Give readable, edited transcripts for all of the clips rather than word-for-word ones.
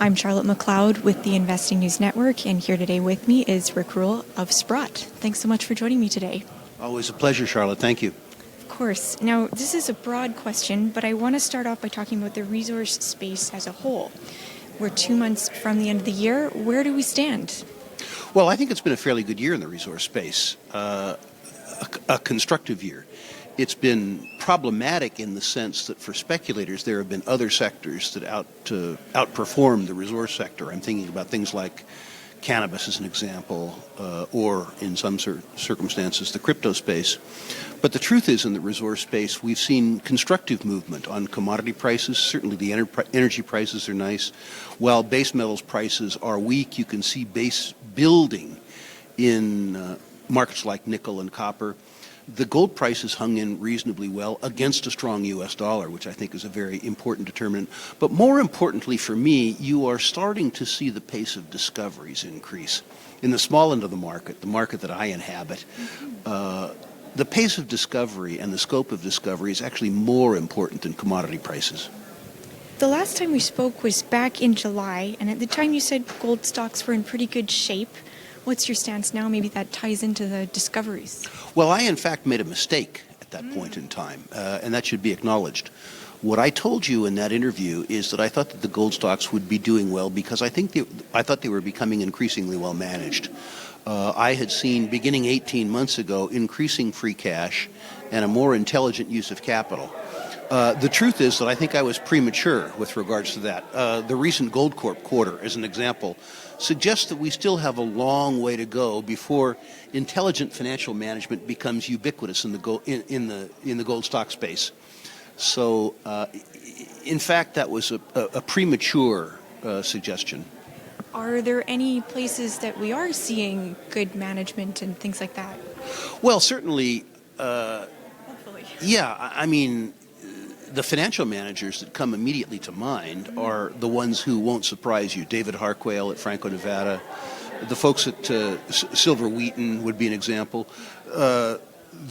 I'm Charlotte McLeod with the Investing News Network, and here today with me is Rick Rule of Sprott. Thanks so much for joining me today. Always a pleasure, Charlotte. Thank you. Of course. Now, this is a broad question, but I want to start off by talking about the resource space as a whole. We're 2 months from the end of the year. Where do we stand? Well, I think it's been a fairly good year in the resource space, a constructive year. It's been problematic in the sense that for speculators, there have been other sectors that outperform the resource sector. I'm thinking about things like cannabis as an example, or in some circumstances, the crypto space. But the truth is, in the resource space, we've seen constructive movement on commodity prices. Certainly the energy prices are nice. While base metals prices are weak, you can see base building in markets like nickel and copper. The gold prices hung in reasonably well against a strong U.S. dollar, which I think is a very important determinant. But more importantly for me, you are starting to see the pace of discoveries increase. In the small end of the market that I inhabit, the pace of discovery and the scope of discovery is actually more important than commodity prices. The last time we spoke was back in July, and at the time you said gold stocks were in pretty good shape. What's your stance now? Maybe that ties into the discoveries. Well, I in fact made a mistake at that point in time, and that should be acknowledged. What I told you in that interview is that I thought that the gold stocks would be doing well because I thought they were becoming increasingly well managed. I had seen, beginning 18 months ago, increasing free cash and a more intelligent use of capital. The truth is that I think I was premature with regards to that. The recent Gold Corp quarter, as an example, suggests that we still have a long way to go before intelligent financial management becomes ubiquitous in the gold stock space. So, in fact, that was a premature suggestion. Are there any places that we are seeing good management and things like that? Well, certainly. Hopefully. Yeah, I mean, the financial managers that come immediately to mind are the ones who won't surprise you. David Harquail at Franco-Nevada, the folks at Silver Wheaton would be an example. The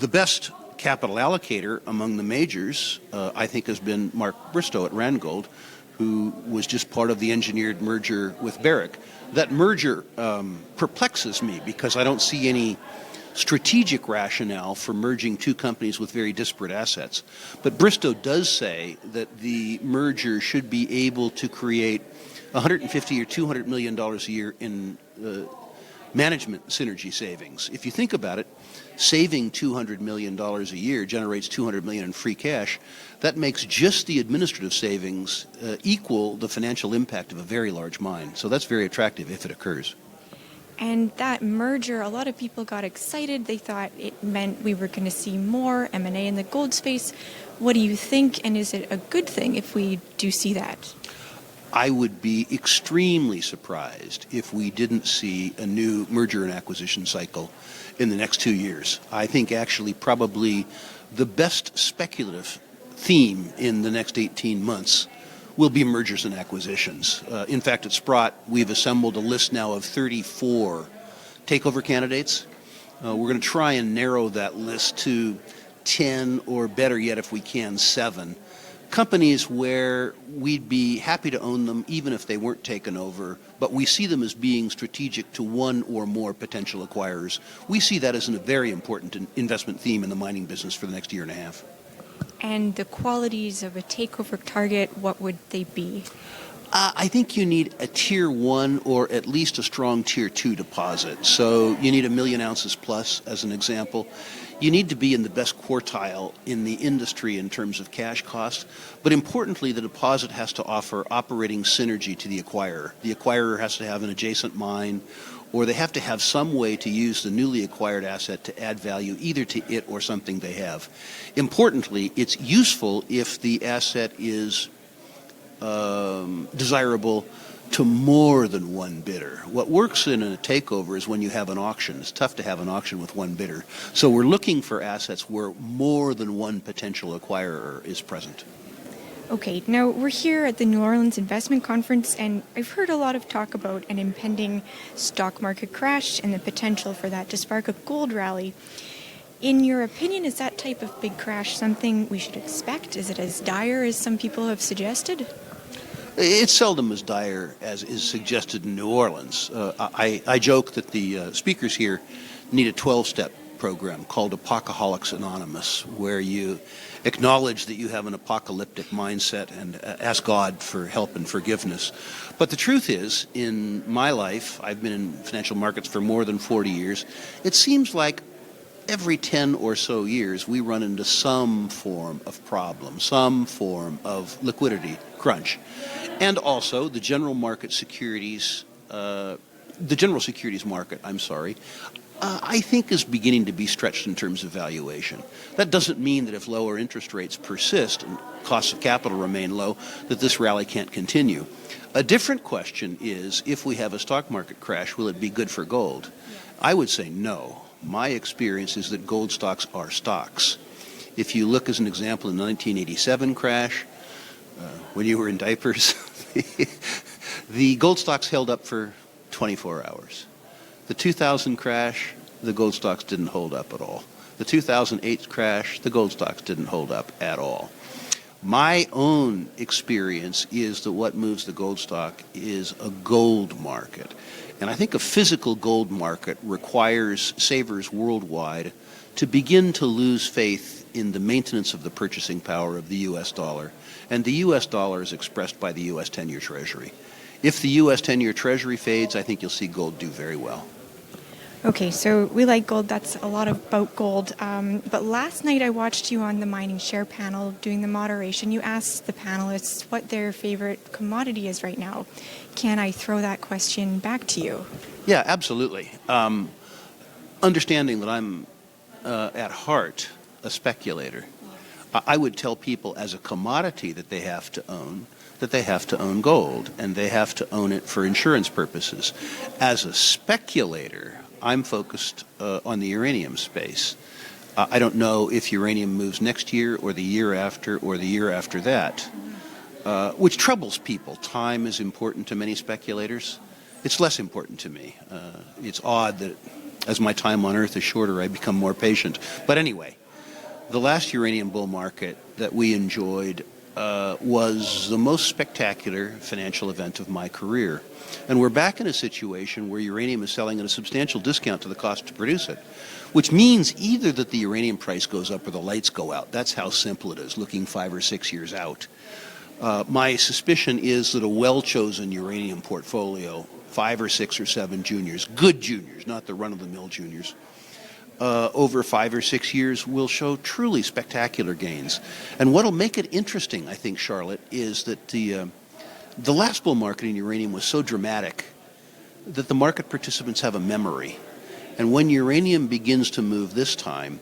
best capital allocator among the majors, I think, has been Mark Bristow at Randgold, who was just part of the engineered merger with Barrick. That merger perplexes me because I don't see any strategic rationale for merging two companies with very disparate assets. But Bristow does say that the merger should be able to create $150 or $200 million a year in management synergy savings. If you think about it, saving $200 million a year generates $200 million in free cash. That makes just the administrative savings equal the financial impact of a very large mine. So that's very attractive if it occurs. And that merger, a lot of people got excited. They thought it meant we were going to see more M&A in the gold space. What do you think, and is it a good thing if we do see that? I would be extremely surprised if we didn't see a new merger and acquisition cycle in the next 2 years. I think actually probably the best speculative theme in the next 18 months will be mergers and acquisitions. In fact, at Sprott, we've assembled a list now of 34 takeover candidates. We're going to try and narrow that list to 10, or better yet, if we can, 7. Companies where we'd be happy to own them even if they weren't taken over, but we see them as being strategic to one or more potential acquirers. We see that as a very important investment theme in the mining business for the next year and a half. And the qualities of a takeover target, what would they be? I think you need a tier 1 or at least a strong tier 2 deposit. So you need 1 million ounces plus, as an example. You need to be in the best quartile in the industry in terms of cash cost. But importantly, the deposit has to offer operating synergy to the acquirer. The acquirer has to have an adjacent mine, or they have to have some way to use the newly acquired asset to add value either to it or something they have. Importantly, it's useful if the asset is desirable to more than one bidder. What works in a takeover is when you have an auction. It's tough to have an auction with one bidder. So we're looking for assets where more than one potential acquirer is present. Okay, now we're here at the New Orleans Investment Conference, and I've heard a lot of talk about an impending stock market crash and the potential for that to spark a gold rally. In your opinion, is that type of big crash something we should expect? Is it as dire as some people have suggested? It's seldom as dire as is suggested in New Orleans. I joke that the speakers here need a 12-step program called Apocalypse Anonymous, where you acknowledge that you have an apocalyptic mindset and ask God for help and forgiveness. But the truth is, in my life, I've been in financial markets for more than 40 years, it seems like every 10 or so years we run into some form of problem, some form of liquidity crunch. And also the general securities market, I think is beginning to be stretched in terms of valuation. That doesn't mean that if lower interest rates persist and costs of capital remain low, that this rally can't continue. A different question is, if we have a stock market crash, will it be good for gold? I would say no. My experience is that gold stocks are stocks. If you look as an example in the 1987 crash, when you were in diapers, the gold stocks held up for 24 hours. The 2000 crash, the gold stocks didn't hold up at all. The 2008 crash, the gold stocks didn't hold up at all. My own experience is that what moves the gold stock is a gold market. And I think a physical gold market requires savers worldwide to begin to lose faith in the maintenance of the purchasing power of the U.S. dollar. And the U.S. dollar is expressed by the U.S. 10-year Treasury. If the U.S. 10-year Treasury fades, I think you'll see gold do very well. Okay, so we like gold. That's a lot about gold. But last night I watched you on the mining share panel doing the moderation. You asked the panelists what their favorite commodity is right now. Can I throw that question back to you? Yeah, absolutely. Understanding that I'm at heart a speculator, I would tell people as a commodity that they have to own gold, and they have to own it for insurance purposes. As a speculator, I'm focused on the uranium space. I don't know if uranium moves next year or the year after or the year after that, which troubles people. Time is important to many speculators. It's less important to me. It's odd that as my time on Earth is shorter, I become more patient. But anyway, the last uranium bull market that we enjoyed was the most spectacular financial event of my career. And we're back in a situation where uranium is selling at a substantial discount to the cost to produce it, which means either that the uranium price goes up or the lights go out. That's how simple it is, looking 5 or 6 years out. My suspicion is that a well-chosen uranium portfolio, 5 or 6 or 7 juniors, good juniors, not the run-of-the-mill juniors, over 5 or 6 years will show truly spectacular gains. And what'll make it interesting, I think, Charlotte, is that the last bull market in uranium was so dramatic that the market participants have a memory. And when uranium begins to move this time,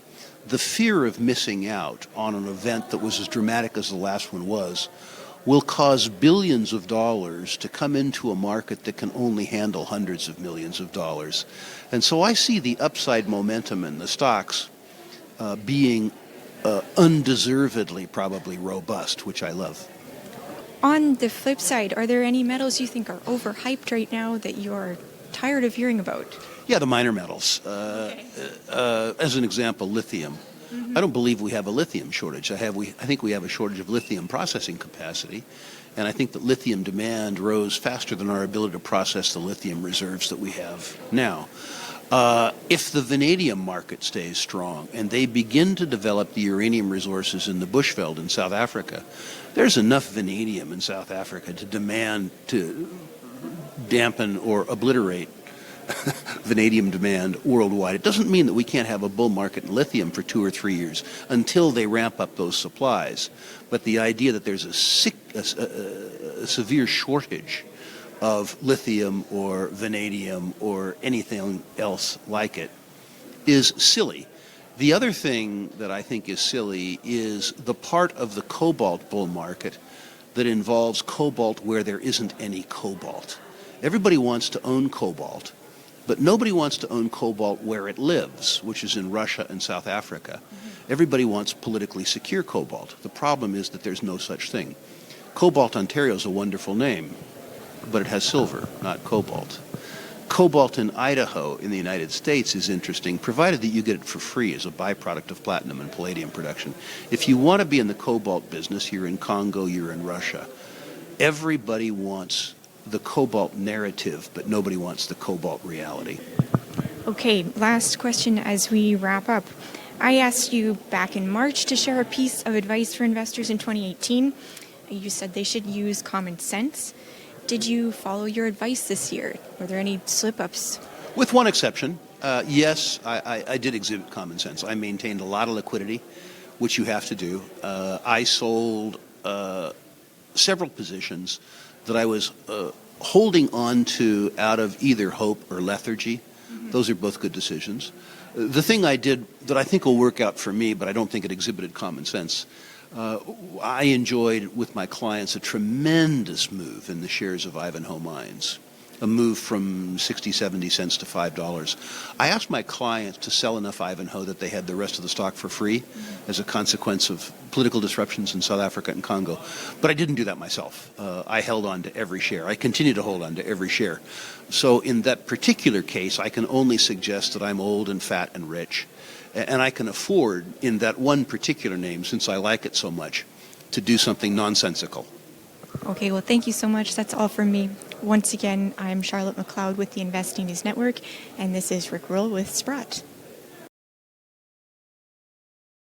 the fear of missing out on an event that was as dramatic as the last one was will cause billions of dollars to come into a market that can only handle hundreds of millions of dollars. And so I see the upside momentum in the stocks being undeservedly probably robust, which I love. On the flip side, are there any metals you think are overhyped right now that you're tired of hearing about? Yeah, the minor metals. As an example, lithium. Mm-hmm. I don't believe we have a lithium shortage. I think we have a shortage of lithium processing capacity, and I think that lithium demand rose faster than our ability to process the lithium reserves that we have now. If the vanadium market stays strong and they begin to develop the uranium resources in the Bushveld in South Africa, there's enough vanadium in South Africa to dampen or obliterate vanadium demand worldwide. It doesn't mean that we can't have a bull market in lithium for 2 or 3 years until they ramp up those supplies. But the idea that there's a severe shortage of lithium or vanadium or anything else like it is silly. The other thing that I think is silly is the part of the cobalt bull market that involves cobalt where there isn't any cobalt. Everybody wants to own cobalt, but nobody wants to own cobalt where it lives, which is in Russia and South Africa. Mm-hmm. Everybody wants politically secure cobalt. The problem is that there's no such thing. Cobalt Ontario is a wonderful name, but it has silver, not cobalt. Cobalt in Idaho in the United States is interesting, provided that you get it for free as a byproduct of platinum and palladium production. If you want to be in the cobalt business, you're in Congo, you're in Russia. Everybody wants the cobalt narrative, but nobody wants the cobalt reality. Okay, last question as we wrap up. I asked you back in March to share a piece of advice for investors in 2018. You said they should use common sense. Did you follow your advice this year? Were there any slip-ups? With one exception, yes, I did exhibit common sense. I maintained a lot of liquidity, which you have to do. I sold several positions that I was holding on to out of either hope or lethargy. Mm-hmm. Those are both good decisions. The thing I did that I think will work out for me, but I don't think it exhibited common sense, I enjoyed with my clients a tremendous move in the shares of Ivanhoe Mines, a move from 60, 70 cents to $5. I asked my clients to sell enough Ivanhoe that they had the rest of the stock for free as a consequence of political disruptions in South Africa and Congo. But I didn't do that myself. I held on to every share. I continue to hold on to every share. So in that particular case, I can only suggest that I'm old and fat and rich. And I can afford, in that one particular name, since I like it so much, to do something nonsensical. Okay, well, thank you so much. That's all from me. Once again, I'm Charlotte McLeod with the Investing News Network, and this is Rick Rule with Sprott.